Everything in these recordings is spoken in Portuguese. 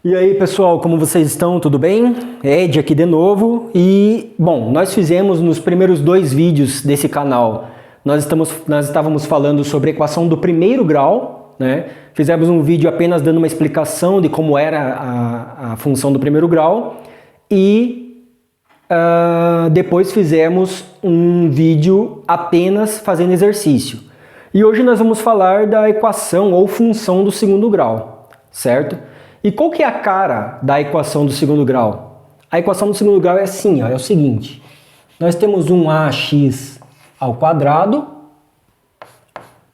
E aí pessoal, como vocês estão? Tudo bem? Ed aqui de novo e, bom, nós fizemos nos primeiros 2 vídeos desse canal, nós estávamos falando sobre a equação do primeiro grau, né? Fizemos um vídeo apenas dando uma explicação de como era a função do primeiro grau e depois fizemos um vídeo apenas fazendo exercício. E hoje nós vamos falar da equação ou função do segundo grau, certo? E qual que é a cara da equação do segundo grau? A equação do segundo grau é assim, ó, é o seguinte. Nós temos um ax ao quadrado,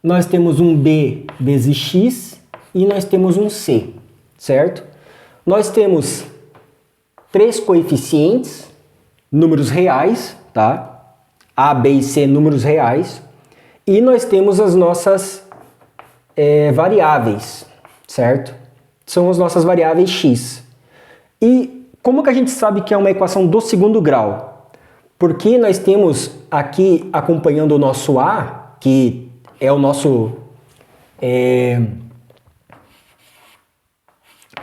nós temos um b vezes x e nós temos um c, certo? Nós temos 3 coeficientes, números reais, tá? A, b e c, números reais. E nós temos as nossas variáveis, certo? São as nossas variáveis x. E como que a gente sabe que é uma equação do segundo grau? Porque nós temos aqui acompanhando o nosso a, que é o nosso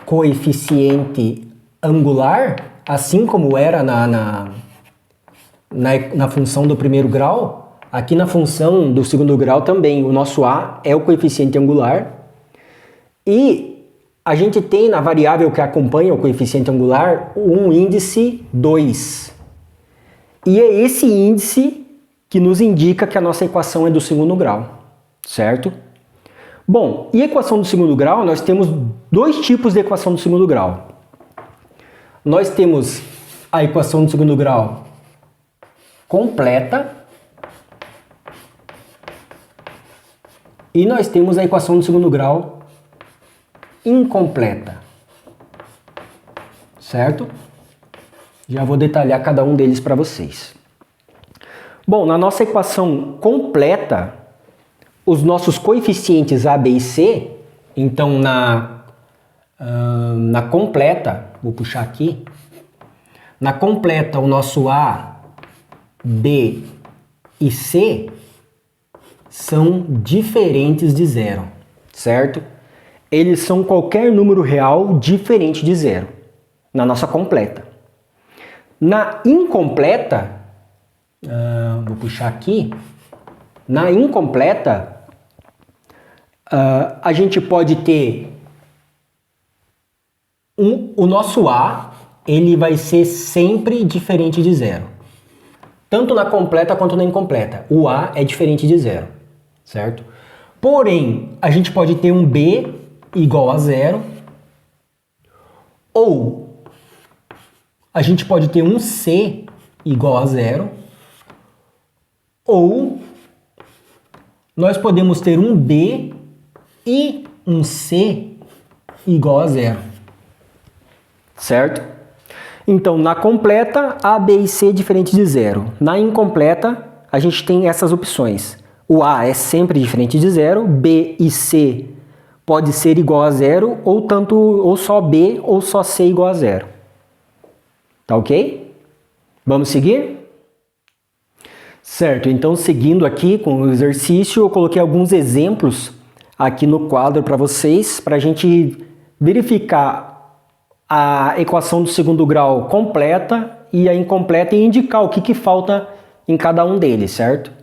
coeficiente angular, assim como era na função do primeiro grau, aqui na função do segundo grau também o nosso a é o coeficiente angular. E a gente tem na variável que acompanha o coeficiente angular um índice 2. E é esse índice que nos indica que a nossa equação é do segundo grau, certo? Bom, e a equação do segundo grau, nós temos 2 tipos de equação do segundo grau. Nós temos a equação do segundo grau completa e nós temos a equação do segundo grau incompleta, certo? Já vou detalhar cada um deles para vocês. Bom, na nossa equação completa, os nossos coeficientes a, b e c, então na completa, vou puxar aqui, na completa o nosso a, b e c são diferentes de zero, certo? Eles são qualquer número real diferente de zero, na nossa completa. Na incompleta, vou puxar aqui, na incompleta, a gente pode ter o nosso a, ele vai ser sempre diferente de zero. Tanto na completa quanto na incompleta, o a é diferente de zero, certo? Porém, a gente pode ter um b igual a zero, ou a gente pode ter um c igual a zero, ou nós podemos ter um b e um c igual a zero, certo? Então, na completa, a, b e c é diferente de zero. Na incompleta, a gente tem essas opções. O a é sempre diferente de zero, b e c pode ser igual a zero, ou só b ou só c igual a zero. Tá ok? Vamos seguir? Certo, então seguindo aqui com o exercício, eu coloquei alguns exemplos aqui no quadro para vocês, para a gente verificar a equação do segundo grau completa e a incompleta e indicar o que falta em cada um deles, certo?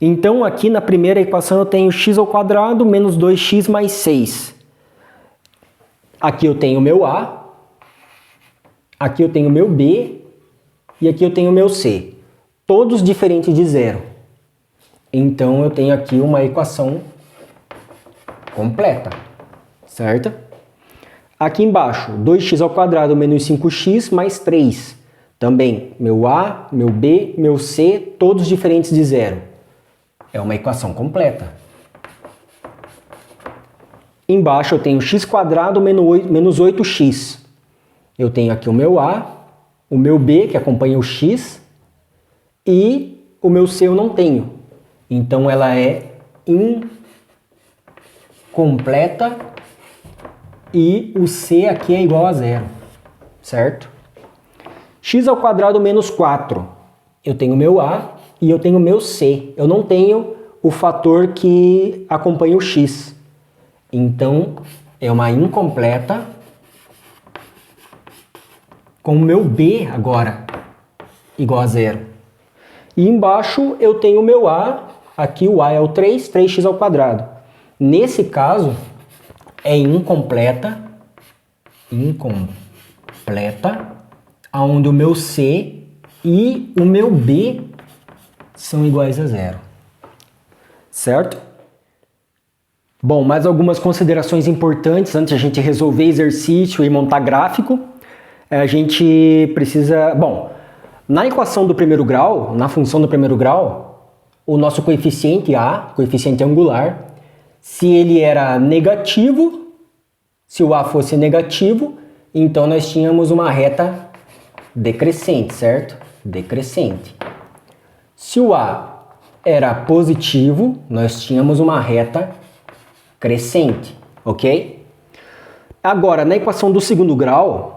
Então, aqui na primeira equação eu tenho x ao quadrado menos 2x mais 6. Aqui eu tenho o meu a, aqui eu tenho o meu b e aqui eu tenho o meu c. Todos diferentes de zero. Então, eu tenho aqui uma equação completa, certo? Aqui embaixo, 2x ao quadrado menos 5x mais 3. Também, meu a, meu b, meu c, todos diferentes de zero. É uma equação completa. Embaixo eu tenho x quadrado menos 8x. Eu tenho aqui o meu a, o meu b, que acompanha o x, e o meu c eu não tenho. Então ela é incompleta e o c aqui é igual a zero, certo? X ao quadrado menos 4. Eu tenho o meu a e eu tenho o meu c. Eu não tenho o fator que acompanha o x. Então, é uma incompleta com o meu b agora igual a zero. E embaixo eu tenho o meu a, aqui o a é o 3, 3x ao quadrado. Nesse caso, é incompleta, onde o meu c e o meu b são iguais a zero. Certo? Bom, mais algumas considerações importantes antes de a gente resolver exercício e montar gráfico. A gente precisa... Bom, na equação do primeiro grau, na função do primeiro grau, o nosso coeficiente a, coeficiente angular, se ele era negativo, se o a fosse negativo, então nós tínhamos uma reta decrescente, certo? Decrescente. Se o a era positivo, nós tínhamos uma reta crescente, ok? Agora, na equação do segundo grau,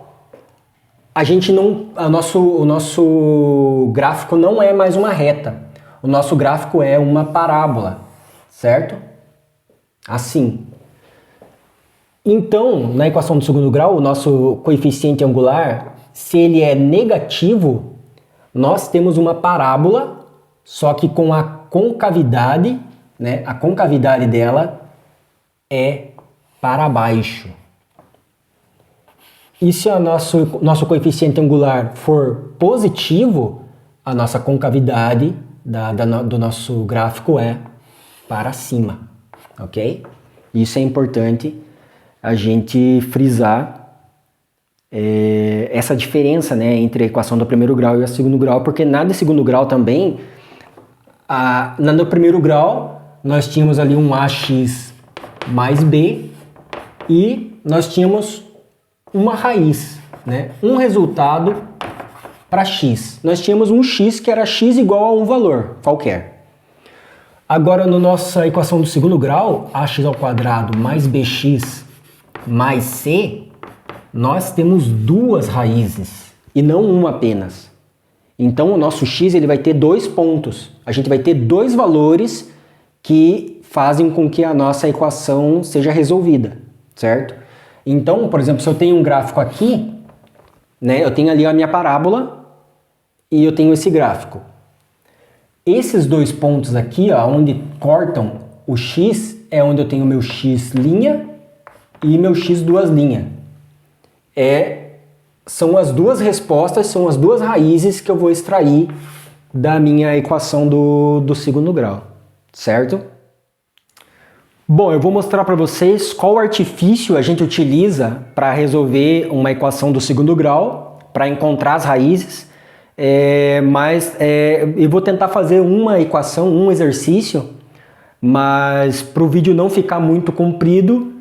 a gente não, o nosso gráfico não é mais uma reta. O nosso gráfico é uma parábola, certo? Assim. Então, na equação do segundo grau, o nosso coeficiente angular, se ele é negativo, nós temos uma parábola, só que com a concavidade, né? A concavidade dela é para baixo. E se o nosso coeficiente angular for positivo, a nossa concavidade do nosso gráfico é para cima, ok? Isso é importante a gente frisar essa diferença, né, entre a equação do primeiro grau e a segundo grau, porque na de segundo grau também, no primeiro grau, nós tínhamos ali um ax mais b e nós tínhamos uma raiz, né? Um resultado para x. Nós tínhamos um x que era x igual a um valor qualquer. Agora, na nossa equação do segundo grau, ax ao quadrado mais bx mais c, nós temos duas raízes e não uma apenas. Então, o nosso x ele vai ter dois pontos. A gente vai ter dois valores que fazem com que a nossa equação seja resolvida, certo? Então, por exemplo, se eu tenho um gráfico aqui, né, eu tenho ali a minha parábola e eu tenho esse gráfico. Esses dois pontos aqui, ó, onde cortam o x, é onde eu tenho meu x' e meu x duas linhas. São as duas respostas, são as duas raízes que eu vou extrair da minha equação do segundo grau, certo? Bom, eu vou mostrar para vocês qual artifício a gente utiliza para resolver uma equação do segundo grau, para encontrar as raízes, eu vou tentar fazer uma equação, um exercício, mas para o vídeo não ficar muito comprido,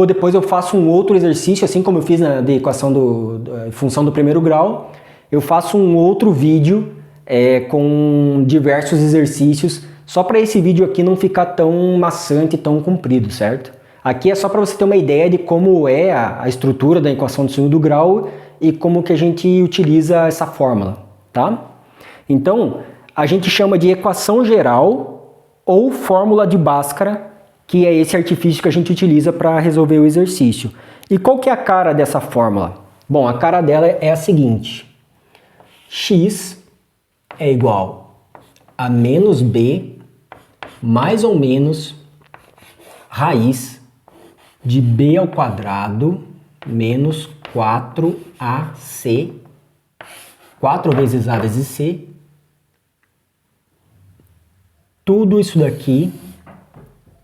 depois eu faço um outro exercício, assim como eu fiz na de equação função do primeiro grau, eu faço um outro vídeo com diversos exercícios, só para esse vídeo aqui não ficar tão maçante, tão comprido, certo? Aqui é só para você ter uma ideia de como é a estrutura da equação do segundo grau e como que a gente utiliza essa fórmula, tá? Então, a gente chama de equação geral ou fórmula de Bhaskara, que é esse artifício que a gente utiliza para resolver o exercício. E qual que é a cara dessa fórmula? Bom, a cara dela é a seguinte: x é igual a menos b mais ou menos raiz de b ao quadrado menos 4ac, 4 vezes a vezes c, tudo isso daqui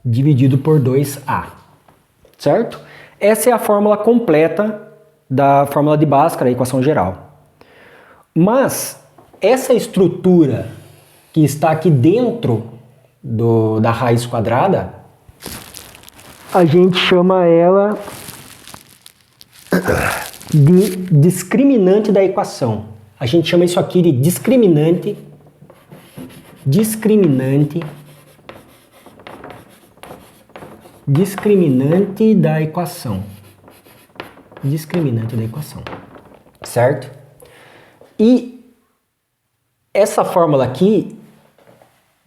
dividido por 2a, certo? Essa é a fórmula completa da fórmula de Bhaskara, a equação geral. Mas essa estrutura que está aqui dentro da raiz quadrada, a gente chama ela de discriminante da equação. A gente chama isso aqui de discriminante da equação. Discriminante da equação. Certo? E essa fórmula aqui,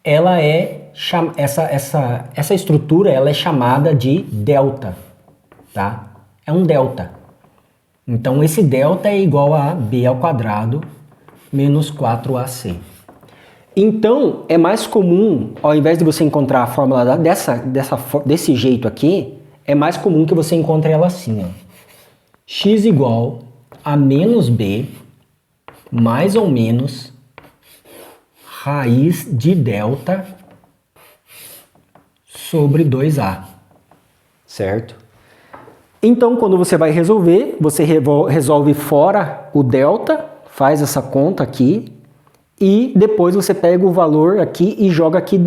ela essa estrutura ela é chamada de delta, tá? É um delta. Então esse delta é igual a b ao quadrado menos 4ac. Então é mais comum, ao invés de você encontrar a fórmula desse jeito aqui, é mais comum que você encontre ela assim, ó. X igual a menos b mais ou menos raiz de delta sobre 2a, certo? Então, quando você vai resolver, você resolve fora o delta, faz essa conta aqui, e depois você pega o valor aqui e joga aqui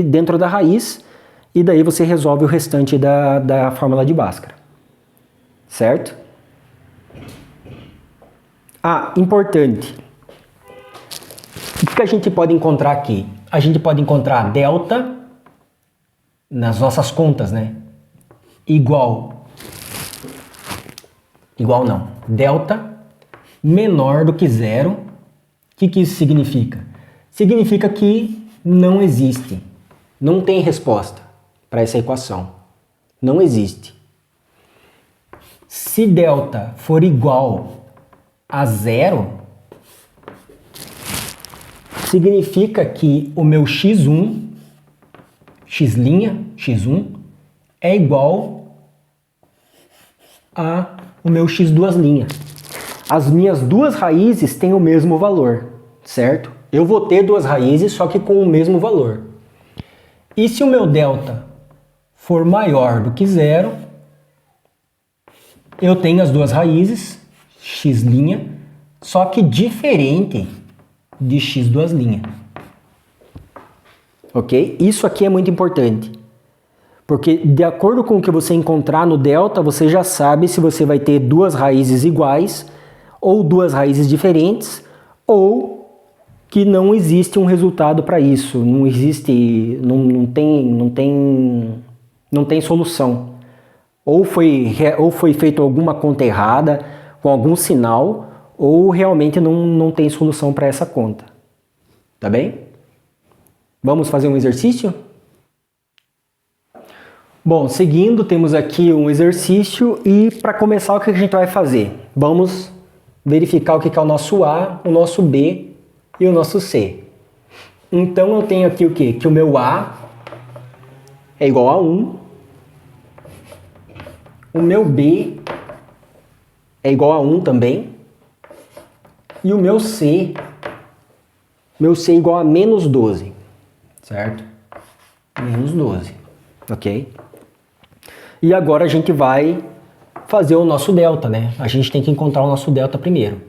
dentro da raiz, e daí você resolve o restante da fórmula de Bhaskara, certo? Ah, importante. O que a gente pode encontrar aqui? A gente pode encontrar delta nas nossas contas, né? Igual não. Delta menor do que zero. O que isso significa? Significa que não existe. Não tem resposta para essa equação. Não existe. Se delta for igual a zero, significa que o meu x1, x1, é igual a o meu x2'. As minhas duas raízes têm o mesmo valor, certo? Eu vou ter duas raízes, só que com o mesmo valor. E se o meu delta for maior do que zero, eu tenho as duas raízes, x', só que diferente de x2'. Ok? Isso aqui é muito importante. Porque de acordo com o que você encontrar no delta, você já sabe se você vai ter duas raízes iguais, ou duas raízes diferentes, ou que não existe um resultado para isso. Não existe, não tem solução. Ou foi feito alguma conta errada, com algum sinal, ou realmente não tem solução para essa conta. Tá bem? Vamos fazer um exercício? Bom, seguindo, temos aqui um exercício e para começar o que a gente vai fazer? Vamos verificar o que é o nosso A, o nosso B e o nosso C. Então eu tenho aqui o quê? Que o meu A é igual a 1, o meu B é igual a 1 também, e o meu C é igual a menos 12, certo? Menos 12, ok? E agora a gente vai fazer o nosso delta, né? A gente tem que encontrar o nosso delta primeiro,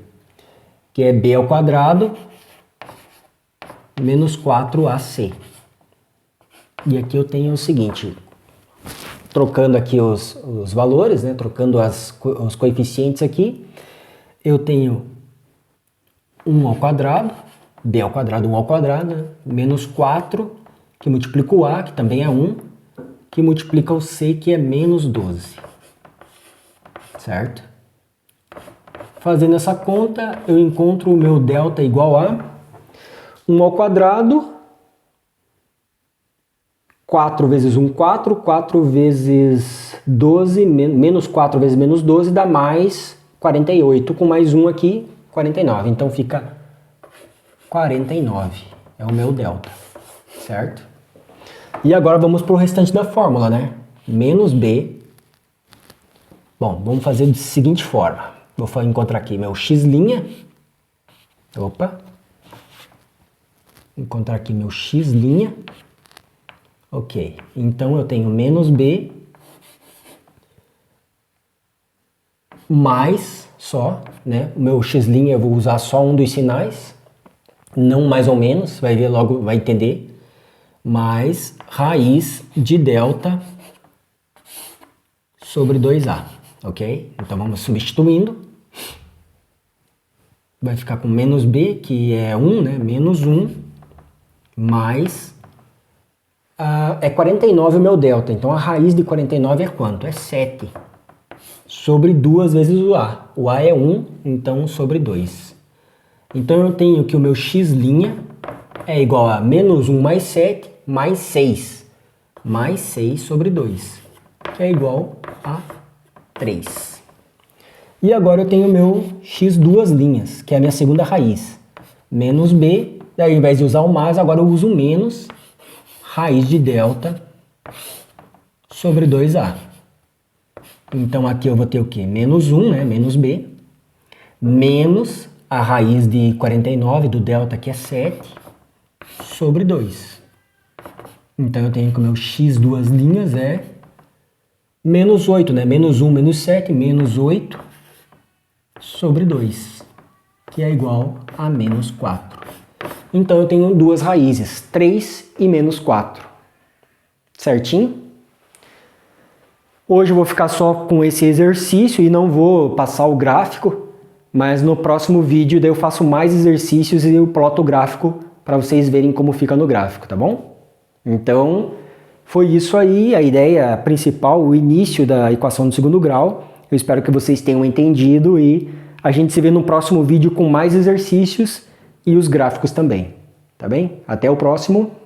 que é b ao quadrado menos 4ac. E aqui eu tenho o seguinte, trocando aqui os valores, né? Trocando os coeficientes aqui, eu tenho 1 ao quadrado, b ao quadrado, 1 ao quadrado, né? Menos 4, que multiplica o a, que também é 1, que multiplica o c, que é menos 12. Certo? Fazendo essa conta, eu encontro o meu delta igual a 1 ao quadrado, 4 vezes 1, 4, 4 vezes 12, menos 4 vezes menos 12, dá mais 48, com mais 1 aqui, 49. Então fica 49, é o meu delta, certo? E agora vamos para o restante da fórmula, né? Menos b. Bom, vamos fazer da seguinte forma. Vou encontrar aqui meu x'. Opa. Encontrar aqui meu x'. Ok. Então eu tenho menos b mais só, né? O meu x' eu vou usar só um dos sinais, não mais ou menos, vai ver logo, vai entender. Mais raiz de delta sobre 2a, ok? Então vamos substituindo. Vai ficar com menos b, que é 1, né? Menos 1, mais... é 49 o meu delta, então a raiz de 49 é quanto? É 7. Sobre 2 vezes o a. O a é 1, então sobre 2. Então eu tenho que o meu x' é igual a menos 1 mais 7, mais 6. Mais 6 sobre 2, que é igual a 3. E agora eu tenho o meu x duas linhas, que é a minha segunda raiz. Menos b, daí ao invés de usar o mais, agora eu uso menos raiz de delta sobre 2a. Então aqui eu vou ter o quê? Menos 1, né? Menos b, menos a raiz de 49 do delta, que é 7, sobre 2. Então eu tenho que o meu x duas linhas é menos 8, né? Menos 1, menos 7, menos 8 sobre 2, que é igual a menos 4. Então eu tenho duas raízes, 3 e menos 4. Certinho? Hoje eu vou ficar só com esse exercício e não vou passar o gráfico, mas no próximo vídeo daí eu faço mais exercícios e eu ploto o gráfico para vocês verem como fica no gráfico, tá bom? Então, foi isso aí, a ideia principal, o início da equação do segundo grau. Eu espero que vocês tenham entendido e a gente se vê no próximo vídeo com mais exercícios e os gráficos também, tá bem? Até o próximo!